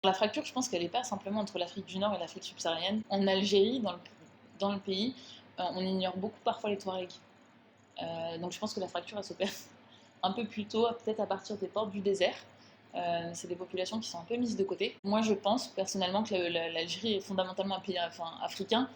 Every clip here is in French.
La fracture, je pense qu'elle n'est pas simplement entre l'Afrique du Nord et l'Afrique subsaharienne. En Algérie, dans le pays, on ignore beaucoup parfois les Touaregs. Donc je pense que la fracture, elle s'opère un peu plus tôt, peut-être à partir des portes du désert. C'est des populations qui sont un peu mises de côté. Moi, je pense personnellement que l'Algérie est fondamentalement un pays africain.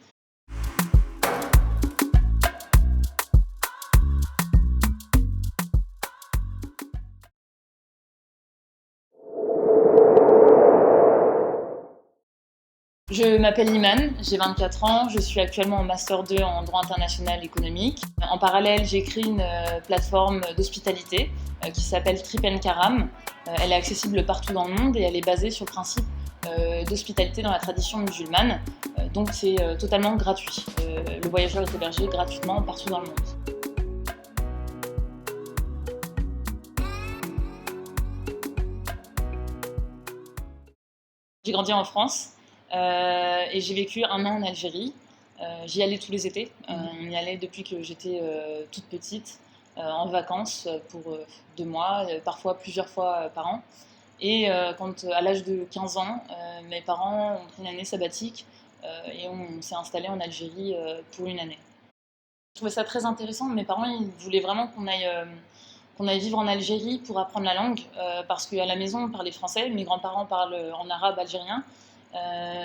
Je m'appelle Iman, j'ai 24 ans, je suis actuellement en Master 2 en droit international économique. En parallèle, j'ai créé une plateforme d'hospitalité qui s'appelle Trip Karam. Elle est accessible partout dans le monde et elle est basée sur le principe d'hospitalité dans la tradition musulmane. Donc c'est totalement gratuit. Le voyageur est hébergé gratuitement partout dans le monde. J'ai grandi en France et j'ai vécu un an en Algérie. J'y allais tous les étés. On y allait depuis que j'étais toute petite, en vacances pour 2 mois, parfois plusieurs fois par an. Et quand, à l'âge de 15 ans, mes parents ont pris une année sabbatique et on s'est installé en Algérie pour une année. Je trouvais ça très intéressant. Mes parents, ils voulaient vraiment qu'on aille vivre en Algérie pour apprendre la langue, parce qu'à la maison, on parlait français. Mes grands-parents parlent en arabe algérien.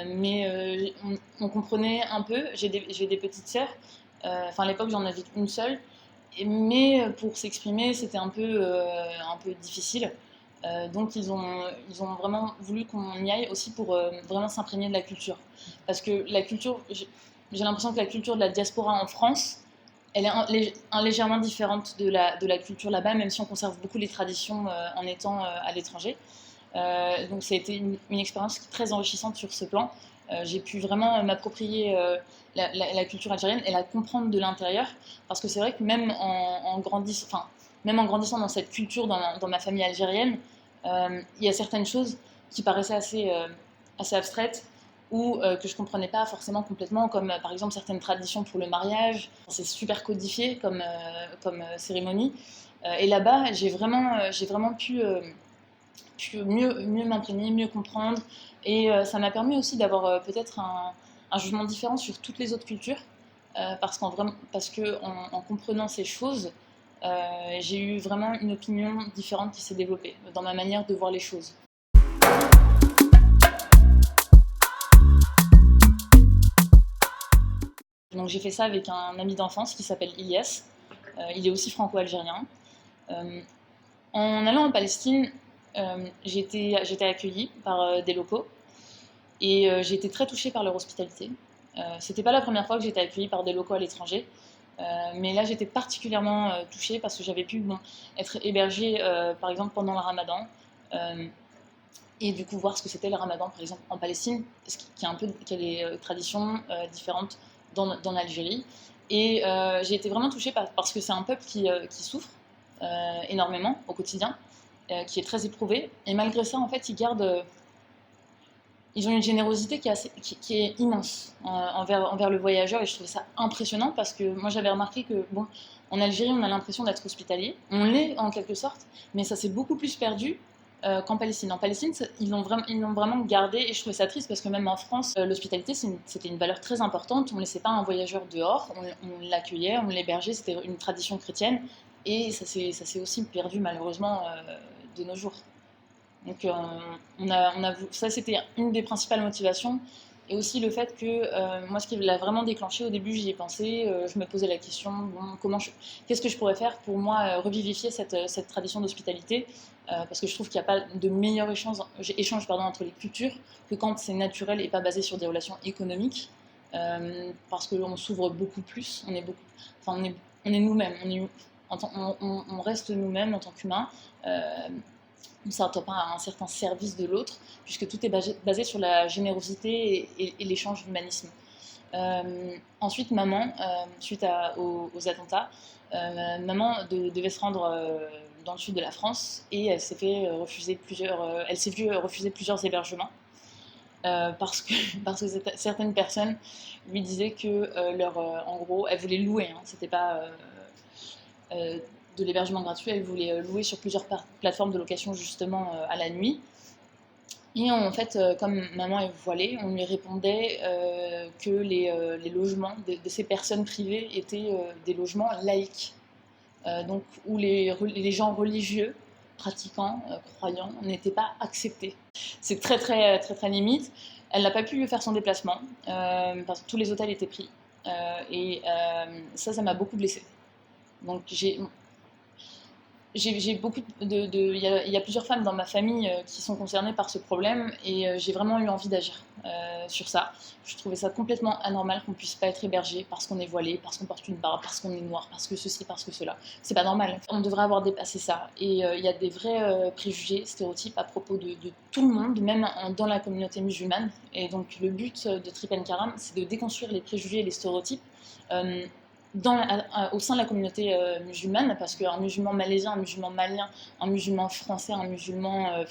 Mais on comprenait un peu. J'ai des petites sœurs. Enfin, à l'époque, j'en avais une seule. Mais pour s'exprimer, c'était un peu difficile. Donc, ils ont vraiment voulu qu'on y aille aussi pour vraiment s'imprégner de la culture. Parce que la culture, j'ai l'impression que la culture de la diaspora en France, elle est légèrement différente de la culture là-bas, même si on conserve beaucoup les traditions en étant à l'étranger. Donc ça a été une expérience très enrichissante sur ce plan. J'ai pu vraiment m'approprier la culture algérienne et la comprendre de l'intérieur, parce que c'est vrai que même en grandissant dans cette culture, dans ma famille algérienne, il y a certaines choses qui paraissaient assez abstraites ou que je ne comprenais pas forcément complètement, comme par exemple certaines traditions pour le mariage. C'est super codifié comme cérémonie. Et là-bas, j'ai vraiment pu mieux m'imprégner, mieux comprendre. Et ça m'a permis aussi d'avoir peut-être un jugement différent sur toutes les autres cultures. Parce que en comprenant ces choses, j'ai eu vraiment une opinion différente qui s'est développée dans ma manière de voir les choses. Donc j'ai fait ça avec un ami d'enfance qui s'appelle Ilyes. Il est aussi franco-algérien. Euh, En allant en Palestine, j'ai été accueillie par des locaux et j'ai été très touchée par leur hospitalité. C'était pas la première fois que j'étais accueillie par des locaux à l'étranger, mais là j'étais particulièrement touchée parce que j'avais pu être hébergée par exemple pendant le ramadan euh, et du coup voir ce que c'était le ramadan par exemple en Palestine, qui a des traditions différentes dans l'Algérie. Et j'ai été vraiment touchée parce que c'est un peuple qui souffre énormément au quotidien, qui est très éprouvé. Et malgré ça, en fait, ils ont une générosité qui est immense envers le voyageur. Et je trouvais ça impressionnant parce que moi, j'avais remarqué que, bon, en Algérie, on a l'impression d'être hospitalier. On l'est en quelque sorte, mais ça s'est beaucoup plus perdu qu'en Palestine. En Palestine, ils l'ont vraiment gardé et je trouvais ça triste parce que même en France, l'hospitalité, c'était une valeur très importante. On ne laissait pas un voyageur dehors, on l'accueillait, on l'hébergeait, c'était une tradition chrétienne et ça s'est aussi perdu malheureusement de nos jours. Donc ça, c'était une des principales motivations. Et aussi le fait que moi, ce qui l'a vraiment déclenché au début, j'y ai pensé, je me posais la question, bon, qu'est-ce que je pourrais faire pour moi revivifier cette tradition d'hospitalité, parce que je trouve qu'il n'y a pas de meilleur échange entre les cultures que quand c'est naturel et pas basé sur des relations économiques, parce qu'on s'ouvre beaucoup plus, on est nous-mêmes, on reste nous-mêmes en tant qu'humains. On ne s'attend pas à un certain service de l'autre, puisque tout est basé sur la générosité et l'échange d'humanisme. Ensuite, maman, suite aux attentats, maman devait se rendre dans le sud de la France et elle s'est vue refuser plusieurs hébergements parce que certaines personnes lui disaient que en gros, elle voulait louer, hein, c'était pas euh, de l'hébergement gratuit, elle voulait louer sur plusieurs plateformes de location justement à la nuit. Et en fait, comme maman est voilée, on lui répondait que les logements de ces personnes privées étaient des logements laïques, donc où les gens religieux, pratiquants, croyants, n'étaient pas acceptés. C'est très très très très limite. Elle n'a pas pu faire son déplacement parce que tous les hôtels étaient pris. Et ça m'a beaucoup blessée. Donc j'ai beaucoup il y a plusieurs femmes dans ma famille qui sont concernées par ce problème et j'ai vraiment eu envie d'agir sur ça. Je trouvais ça complètement anormal qu'on puisse pas être hébergé parce qu'on est voilé, parce qu'on porte une barbe, parce qu'on est noir, parce que ceci, parce que cela. C'est pas normal. On devrait avoir dépassé ça. Et il y a des vrais préjugés, stéréotypes à propos de tout le monde, même dans la communauté musulmane. Et donc le but de Trip and Karam, c'est de déconstruire les préjugés et les stéréotypes. Au sein de la communauté musulmane, parce qu'un musulman malaisien, un musulman malien, un musulman français, un musulman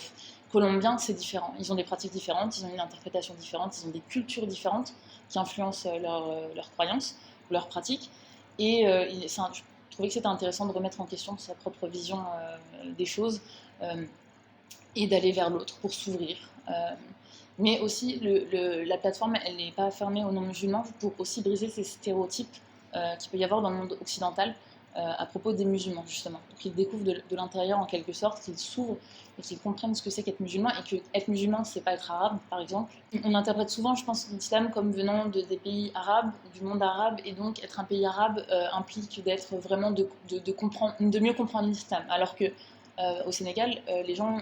colombien, c'est différent. Ils ont des pratiques différentes, ils ont une interprétation différente, ils ont des cultures différentes qui influencent leurs croyances, leurs pratiques. Et je trouvais que c'était intéressant de remettre en question sa propre vision des choses et d'aller vers l'autre pour s'ouvrir. Mais aussi, la plateforme, elle n'est pas fermée aux non-musulmans pour aussi briser ces stéréotypes qu'il peut y avoir dans le monde occidental à propos des musulmans, justement. Pour qu'ils découvrent de l'intérieur, en quelque sorte, qu'ils s'ouvrent et qu'ils comprennent ce que c'est qu'être musulman, et que être musulman, c'est pas être arabe, par exemple. On interprète souvent, je pense, l'islam comme venant des pays arabes, du monde arabe, et donc être un pays arabe implique d'être vraiment de mieux comprendre l'islam. Alors que au Sénégal, les gens,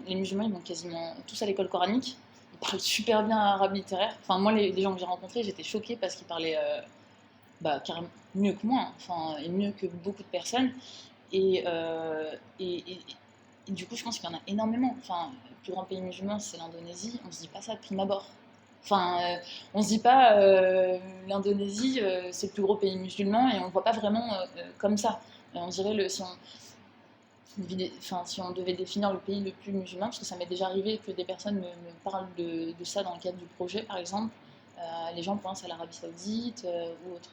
les musulmans, ils vont quasiment tous à l'école coranique. Ils parlent super bien arabe littéraire. Enfin, moi, les gens que j'ai rencontrés, j'étais choquée parce qu'ils parlaient carrément mieux que moi, enfin, et mieux que beaucoup de personnes. Et, euh, et, et- et du coup, je pense qu'il y en a énormément. Enfin, le plus grand pays musulman, c'est l'Indonésie. On se dit pas ça de prime abord. Enfin, on se dit pas l'Indonésie, c'est le plus gros pays musulman et on le voit pas vraiment comme ça. On dirait si on devait définir le pays le plus musulman, parce que ça m'est déjà arrivé que des personnes me parlent de ça dans le cadre du projet, par exemple, les gens pensent à l'Arabie Saoudite ou autre.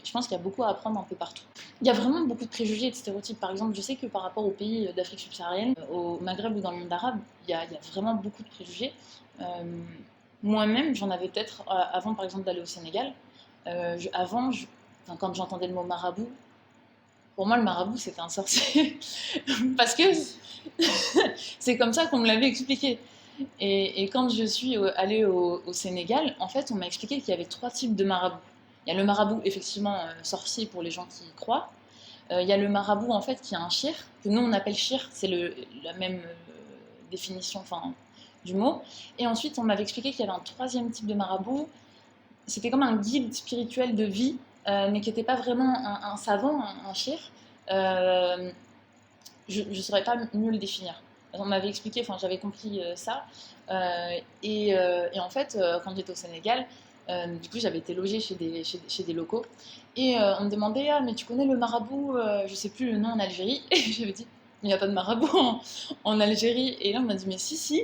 Je pense qu'il y a beaucoup à apprendre un peu partout. Il y a vraiment beaucoup de préjugés et de stéréotypes. Par exemple, je sais que par rapport aux pays d'Afrique subsaharienne, au Maghreb ou dans le monde arabe, il y a vraiment beaucoup de préjugés. Euh, Moi-même, j'en avais peut-être avant, par exemple, d'aller au Sénégal. Quand j'entendais le mot marabout, pour moi, le marabout, c'était un sorcier. Parce que c'est comme ça qu'on me l'avait expliqué. Et quand je suis allée au Sénégal, en fait, on m'a expliqué qu'il y avait trois types de marabouts. Il y a le marabout, effectivement, sorcier pour les gens qui y croient. Il y a le marabout, en fait, qui a un shir, que nous, on appelle shir, c'est la même définition enfin, du mot. Et ensuite, on m'avait expliqué qu'il y avait un troisième type de marabout. C'était comme un guide spirituel de vie, mais qui n'était pas vraiment un savant, un shir. Euh, je ne saurais pas mieux le définir. On m'avait expliqué, enfin j'avais compris ça. Et en fait, quand j'étais au Sénégal, du coup j'avais été logée chez des locaux. Et on me demandait, ah mais tu connais le marabout, je sais plus le nom en Algérie. Et j'avais dit, il n'y a pas de marabout en Algérie. Et là on m'a dit, mais si, si.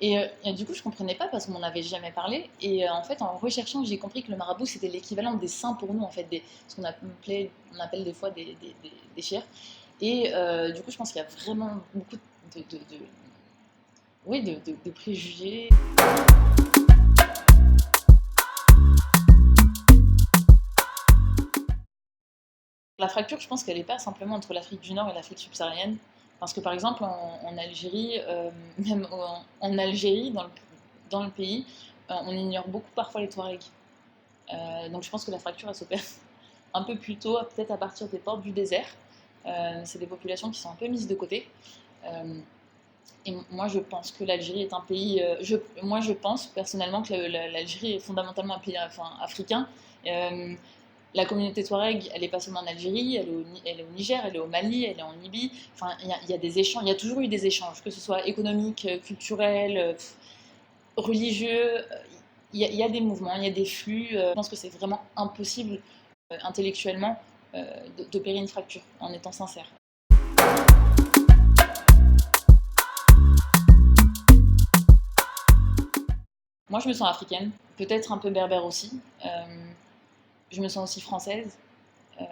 Et du coup je comprenais pas parce qu'on m'en avait jamais parlé. Et en fait en recherchant j'ai compris que le marabout c'était l'équivalent des saints pour nous, en fait, ce qu'on appelle des fois des chiens. Et du coup, je pense qu'il y a vraiment beaucoup oui, de préjugés. La fracture, je pense qu'elle n'est pas simplement entre l'Afrique du Nord et l'Afrique subsaharienne. Parce que par exemple, en Algérie, même en Algérie, dans le pays, on ignore beaucoup parfois les Touaregs. Donc je pense que la fracture, elle s'opère un peu plus tôt, peut-être à partir des portes du désert. C'est des populations qui sont un peu mises de côté. Euh, Et moi, je pense que l'Algérie est un pays. Moi, je pense personnellement que l'Algérie est fondamentalement un pays africain. Euh, la communauté Touareg, elle n'est pas seulement en Algérie, elle est au Niger, elle est au Mali, elle est en Libye. Enfin, il y a des échanges, il y a toujours eu des échanges, que ce soit économique, culturel, religieux. Il y a des mouvements, il y a des flux. Je pense que c'est vraiment impossible intellectuellement d'opérer une fracture en étant sincère. Moi, je me sens africaine, peut-être un peu berbère aussi. Je me sens aussi française.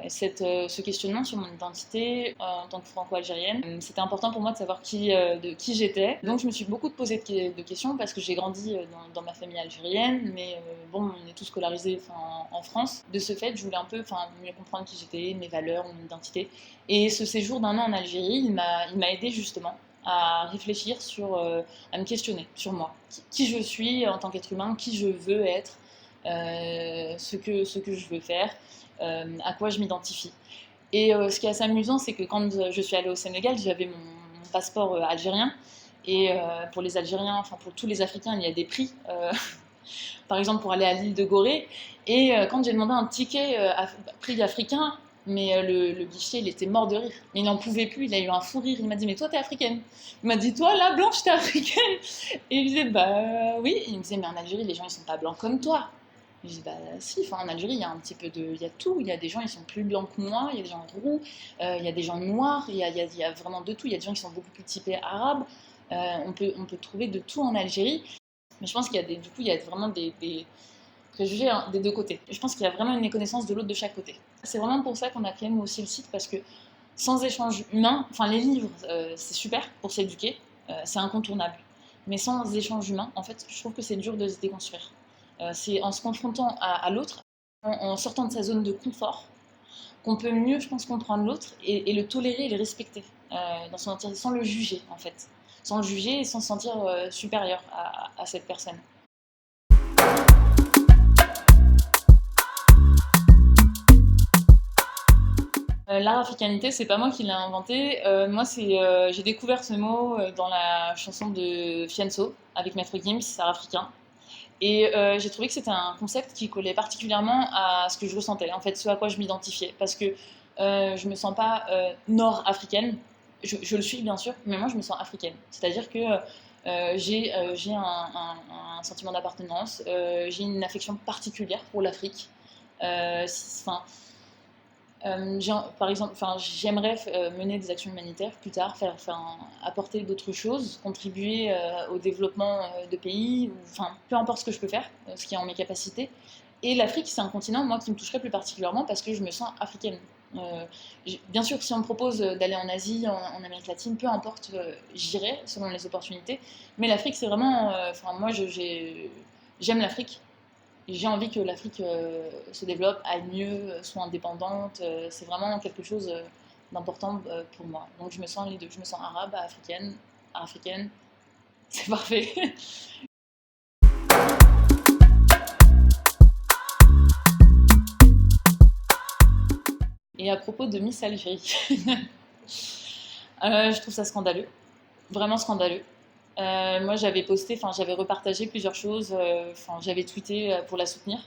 Ce questionnement sur mon identité en tant que franco-algérienne. C'était important pour moi de savoir de qui j'étais. Donc je me suis beaucoup posé de questions parce que j'ai grandi dans ma famille algérienne, mais bon, on est tous scolarisés en France. De ce fait, je voulais un peu mieux comprendre qui j'étais, mes valeurs, mon identité. Et ce séjour d'1 an en Algérie, il m'a aidé justement à réfléchir à me questionner sur moi. Qui je suis en tant qu'être humain, qui je veux être, ce que je veux faire. À quoi je m'identifie. Et ce qui est assez amusant, c'est que quand je suis allée au Sénégal, j'avais mon passeport algérien. Et pour les Algériens, enfin pour tous les Africains, il y a des prix, par exemple pour aller à l'île de Gorée. Et quand j'ai demandé un ticket prix africain, mais le guichet, il était mort de rire. Mais il n'en pouvait plus, il a eu un fou rire. Il m'a dit, mais toi, t'es africaine. Il m'a dit, toi, là, blanche, t'es africaine. Et il disait, bah oui. Et il me disait, mais en Algérie, les gens, ils sont pas blancs comme toi. Je dis, bah si, en Algérie, il y a un petit peu de. Il y a tout. Il y a des gens, ils sont plus blancs que moi, il y a des gens roux, il y a des gens noirs, il y a vraiment de tout. Il y a des gens qui sont beaucoup plus typés arabes. On peut trouver de tout en Algérie. Mais je pense qu'il y a du coup, il y a vraiment des préjugés des deux côtés. Je pense qu'il y a vraiment une méconnaissance de l'autre de chaque côté. C'est vraiment pour ça qu'on a créé aussi le site, parce que sans échange humain, enfin les livres, c'est super pour s'éduquer, c'est incontournable. Mais sans échange humain, en fait, je trouve que c'est dur de se déconstruire. C'est en se confrontant à l'autre, en sortant de sa zone de confort, qu'on peut mieux, je pense, comprendre l'autre et le tolérer et le respecter dans son entièreté, sans le juger, en fait. Sans le juger et sans se sentir supérieur à cette personne. L'araficanité, c'est pas moi qui l'ai inventé. Moi, j'ai découvert ce mot dans la chanson de Fianso avec Maître Gims, Arafricain. Et j'ai trouvé que c'était un concept qui collait particulièrement à ce que je ressentais, en fait, ce à quoi je m'identifiais. Parce que je me sens pas nord-africaine, je le suis bien sûr, mais moi je me sens africaine. C'est-à-dire que j'ai un sentiment d'appartenance, j'ai une affection particulière pour l'Afrique. Enfin, par exemple, j'aimerais mener des actions humanitaires plus tard, apporter d'autres choses, contribuer au développement de pays, peu importe ce que je peux faire, ce qui est en mes capacités. Et l'Afrique, c'est un continent, moi, qui me toucherait plus particulièrement parce que je me sens africaine. Bien sûr, si on me propose d'aller en Asie, en Amérique latine, peu importe, j'irai selon les opportunités. Mais l'Afrique, c'est vraiment, moi, j'aime l'Afrique. J'ai envie que l'Afrique se développe, aille mieux, soit indépendante. C'est vraiment quelque chose d'important pour moi. Donc je me sens les deux. Je me sens arabe, africaine. C'est parfait. Et à propos de Miss Algérie, je trouve ça scandaleux. Vraiment scandaleux. Moi, j'avais posté, j'avais repartagé plusieurs choses. J'avais tweeté pour la soutenir.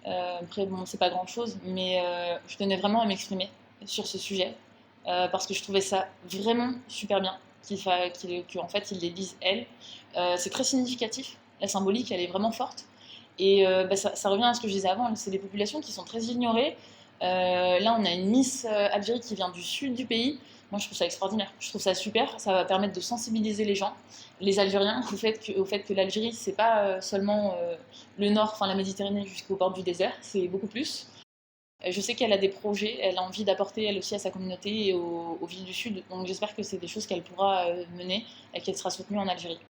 Après, bon, c'est pas grand chose, mais je tenais vraiment à m'exprimer sur ce sujet parce que je trouvais ça vraiment super bien qu'en fait, ils les disent elles. C'est très significatif, la symbolique, elle est vraiment forte. Et ça revient à ce que je disais avant, c'est des populations qui sont très ignorées. Là, on a une Miss Algérie qui vient du sud du pays. Moi, je trouve ça extraordinaire. Je trouve ça super. Ça va permettre de sensibiliser les gens, les Algériens, au fait que l'Algérie, c'est pas seulement le nord, la Méditerranée jusqu'au bord du désert, c'est beaucoup plus. Je sais qu'elle a des projets, elle a envie d'apporter elle aussi à sa communauté et aux villes du sud. Donc j'espère que c'est des choses qu'elle pourra mener et qu'elle sera soutenue en Algérie.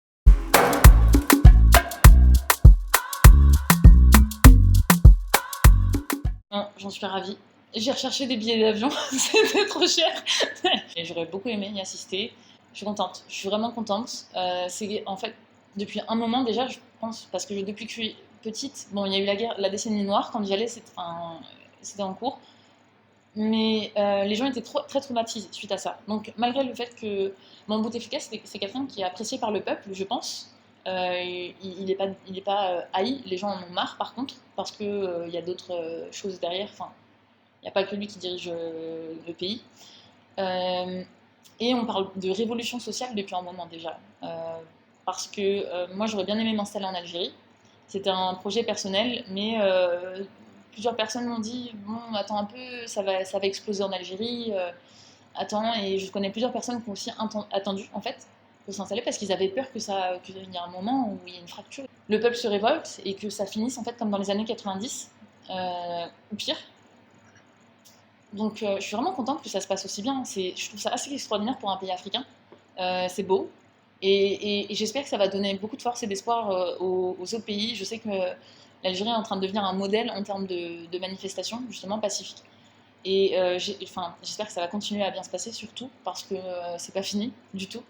Non, j'en suis ravie. J'ai recherché des billets d'avion, c'était trop cher. Et j'aurais beaucoup aimé y assister. Je suis contente, je suis vraiment contente. C'est en fait depuis un moment déjà, je pense, parce que depuis que je suis petite, bon, il y a eu la décennie noire, quand j'y allais, c'était en cours. Mais les gens étaient très traumatisés suite à ça. Donc malgré le fait que mon Bouteflika, c'est quelqu'un qui est apprécié par le peuple, je pense. Il est pas haï, les gens en ont marre par contre, parce qu'il y a d'autres choses derrière. Il n'y a pas que lui qui dirige le pays. Et on parle de révolution sociale depuis un moment déjà. Parce que moi, j'aurais bien aimé m'installer en Algérie. C'était un projet personnel, mais plusieurs personnes m'ont dit bon, attends un peu, ça va exploser en Algérie. Attends, et je connais plusieurs personnes qui ont aussi attendu en fait pour s'installer parce qu'ils avaient peur qu'il y ait un moment où il y ait une fracture. Le peuple se révolte et que ça finisse en fait comme dans les années 90, ou pire. Donc je suis vraiment contente que ça se passe aussi bien. Je trouve ça assez extraordinaire pour un pays africain. C'est beau. Et j'espère que ça va donner beaucoup de force et d'espoir aux autres pays. Je sais que l'Algérie est en train de devenir un modèle en termes de manifestations, justement pacifiques. Et enfin, j'espère que ça va continuer à bien se passer, surtout parce que c'est pas fini du tout.